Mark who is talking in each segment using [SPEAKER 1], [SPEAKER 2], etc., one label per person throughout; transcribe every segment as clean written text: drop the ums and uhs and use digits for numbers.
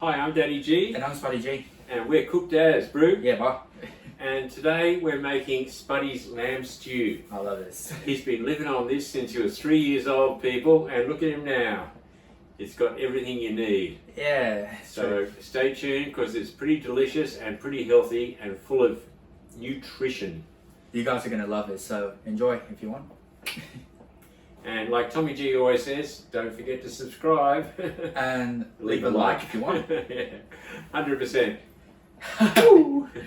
[SPEAKER 1] Hi, I'm Daddy G.
[SPEAKER 2] And I'm Spuddie G.
[SPEAKER 1] And we're Cooked As, Brew.
[SPEAKER 2] Yeah, bro.
[SPEAKER 1] And today we're making Spuddie's lamb stew.
[SPEAKER 2] I love this.
[SPEAKER 1] He's been living on this since he was 3 years old, people, and look at him now. It's got everything you need.
[SPEAKER 2] Yeah.
[SPEAKER 1] So stay tuned because it's pretty delicious and pretty healthy and full of nutrition.
[SPEAKER 2] You guys are going to love it, so enjoy if you want.
[SPEAKER 1] And like Tommy G always says, don't forget to subscribe.
[SPEAKER 2] And leave a like if you want.
[SPEAKER 1] Yeah, 100%.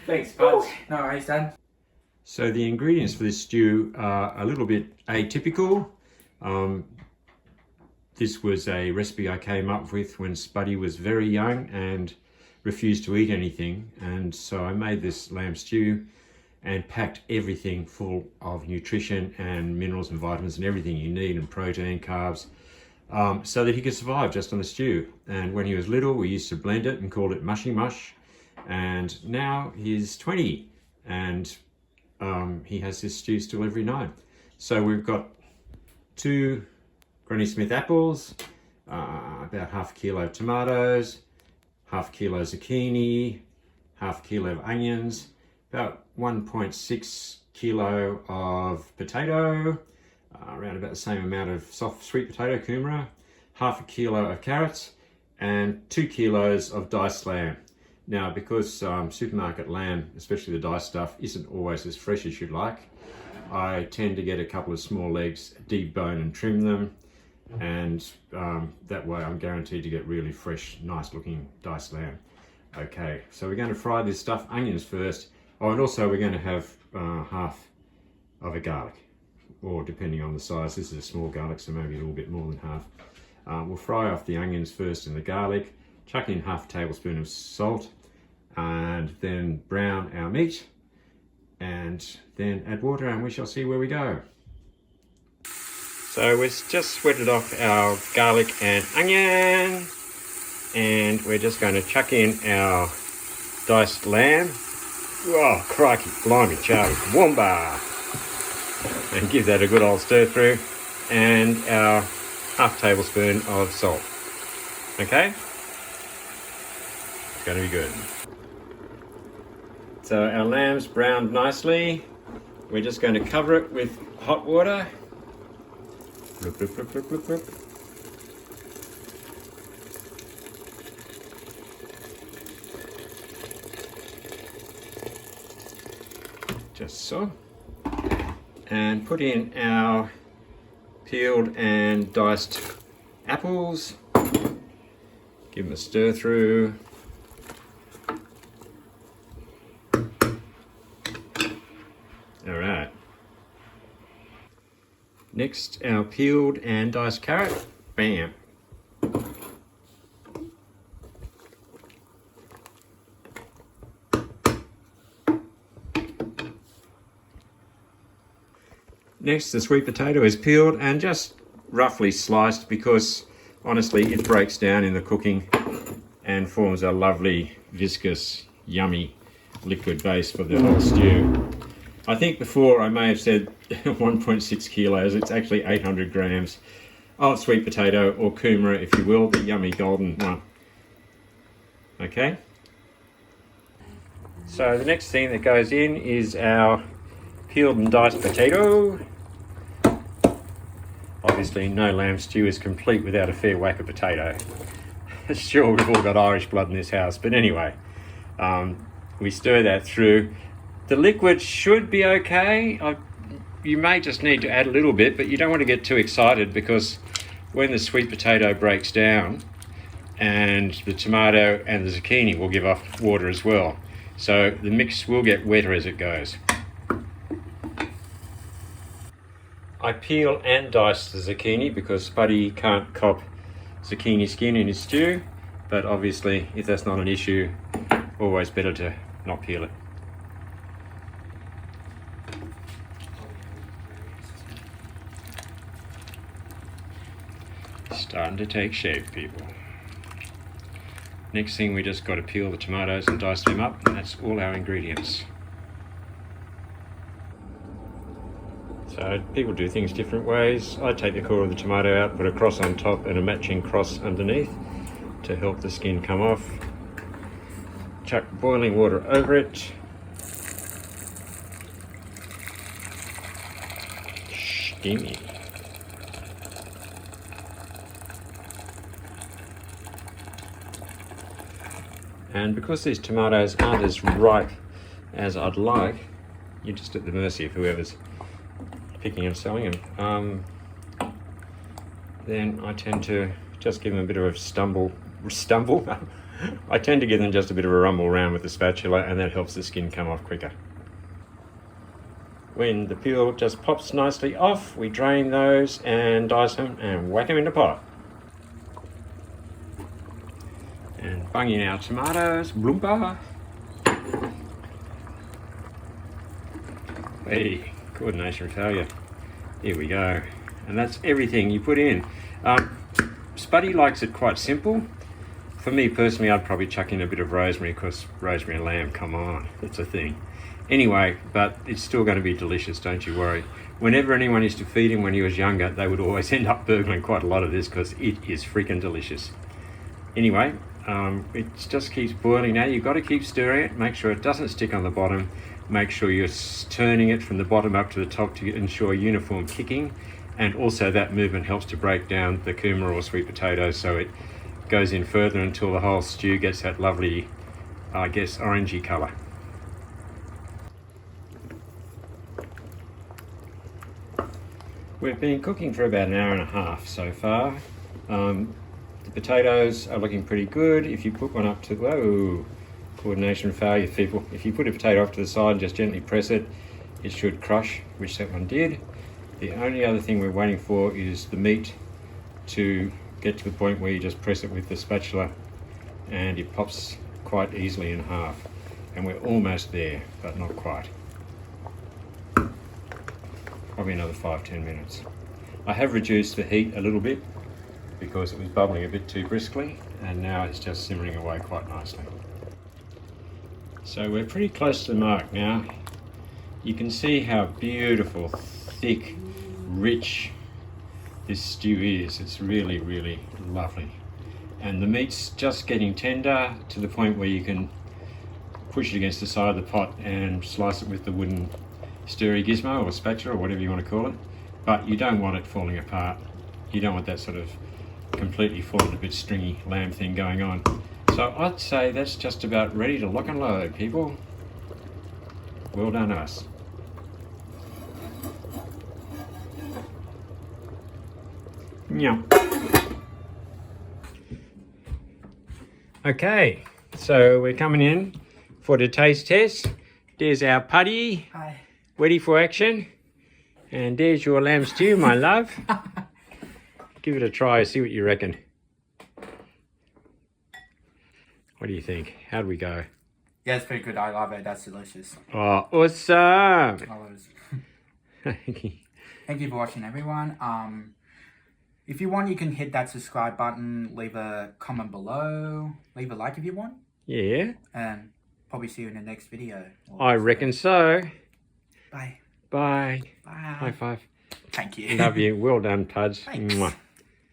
[SPEAKER 1] Thanks, Puds.
[SPEAKER 2] No worries, Dad.
[SPEAKER 1] So the ingredients for this stew are a little bit atypical. This was a recipe I came up with when Spuddie was very young and refused to eat anything. And so I made this lamb stew and packed everything full of nutrition and minerals and vitamins and everything you need, and protein, carbs, so that he could survive just on the stew. And when he was little, we used to blend it and called it mushy mush. And now he's 20 and he has this stew still every night. So we've got 2 Granny Smith apples, about half a kilo of tomatoes, half a kilo zucchini, half a kilo of onions, about 1.6 kilo of potato, around about the same amount of soft sweet potato kumara, half a kilo of carrots, and 2 kilos of diced lamb. Now, because supermarket lamb, especially the diced stuff, isn't always as fresh as you'd like, I tend to get a couple of small legs, debone and trim them, and that way I'm guaranteed to get really fresh, nice looking diced lamb. Okay, so we're going to fry this stuff, onions first. Oh, and also we're going to have half of a garlic, or depending on the size, this is a small garlic, so maybe a little bit more than half. We'll fry off the onions first and the garlic, chuck in half a tablespoon of salt, and then brown our meat, and then add water, and we shall see where we go. So we've just sweated off our garlic and onion, and we're just going to chuck in our diced lamb. Oh, crikey, blimey, Charlie, womba! And give that a good old stir through, and our half tablespoon of salt. Okay? It's going to be good. So our lamb's browned nicely. We're just going to cover it with hot water. Bloop, bloop, bloop, bloop, bloop, bloop. Just so, and put in our peeled and diced apples, give them a stir through, all right. Next, our peeled and diced carrot, bam. Next, the sweet potato is peeled and just roughly sliced because honestly it breaks down in the cooking and forms a lovely, viscous, yummy liquid base for the whole stew. I think before I may have said 1.6 kilos, it's actually 800 grams of sweet potato, or kumara if you will, the yummy golden one. Okay? So the next thing that goes in is our peeled and diced potato. Obviously no lamb stew is complete without a fair whack of potato. Sure, we've all got Irish blood in this house, but anyway, we stir that through. The liquid should be okay. You may just need to add a little bit, but you don't want to get too excited because when the sweet potato breaks down, and the tomato and the zucchini will give off water as well. So the mix will get wetter as it goes. I peel and dice the zucchini because Spuddie can't cop zucchini skin in his stew, but obviously if that's not an issue, always better to not peel it. Starting to take shape, people. Next thing, we just got to peel the tomatoes and dice them up, and that's all our ingredients. So people do things different ways. I take the core of the tomato out, put a cross on top and a matching cross underneath. to help the skin come off. Chuck boiling water over it. Steamy. And because these tomatoes aren't as ripe as I'd like, you're just at the mercy of whoever's picking and selling them. Then I tend to just give them a bit of a stumble. I tend to give them just a bit of a rumble around with the spatula, and that helps the skin come off quicker. When the peel just pops nicely off, we drain those and dice them and whack them in the pot. And bung in our tomatoes, bloompa. Hey, coordination failure. Here we go. And that's everything you put in. Spuddie likes it quite simple. For me personally, I'd probably chuck in a bit of rosemary, because rosemary and lamb, come on, it's a thing. Anyway, but it's still going to be delicious, don't you worry. Whenever anyone used to feed him when he was younger, they would always end up burgling quite a lot of this, because it is freaking delicious. Anyway, it just keeps boiling now. You've got to keep stirring it, make sure it doesn't stick on the bottom, make sure you're turning it from the bottom up to the top to ensure uniform kicking, and also that movement helps to break down the kuma or sweet potatoes, so it goes in further until the whole stew gets that lovely, I guess, orangey colour. We've been cooking for about an hour and a half so far. The potatoes are looking pretty good. If you put one up to, whoa, coordination failure, people. If you put a potato off to the side and just gently press it, it should crush, which that one did. The only other thing we're waiting for is the meat to get to the point where you just press it with the spatula and it pops quite easily in half. And we're almost there, but not quite. Probably another 5-10 minutes. I have reduced the heat a little bit because it was bubbling a bit too briskly, and now it's just simmering away quite nicely. So we're pretty close to the mark now. You can see how beautiful, thick, rich this stew is. It's really, really lovely. And the meat's just getting tender to the point where you can push it against the side of the pot and slice it with the wooden stirry gizmo or spatula or whatever you want to call it. But you don't want it falling apart. You don't want that sort of completely fallen a bit stringy lamb thing going on. So I'd say that's just about ready to lock and load, people. Well done us. Yeah. Okay, so we're coming in for the taste test. There's our putty.
[SPEAKER 2] Hi.
[SPEAKER 1] Ready for action. And there's your lamb stew, my love. Give it a try, see what you reckon. What do you think? How'd we go?
[SPEAKER 2] Yeah, it's pretty good. I love it. That's delicious.
[SPEAKER 1] Oh, awesome.
[SPEAKER 2] Thank you for watching, everyone. If you want, you can hit that subscribe button, leave a comment below, leave a like if you want.
[SPEAKER 1] Yeah.
[SPEAKER 2] And probably see you in the next video.
[SPEAKER 1] I reckon so.
[SPEAKER 2] Bye.
[SPEAKER 1] Bye.
[SPEAKER 2] Bye.
[SPEAKER 1] High five.
[SPEAKER 2] Thank you.
[SPEAKER 1] Love you. Well done, Puds.
[SPEAKER 2] Thanks.
[SPEAKER 1] Mwah.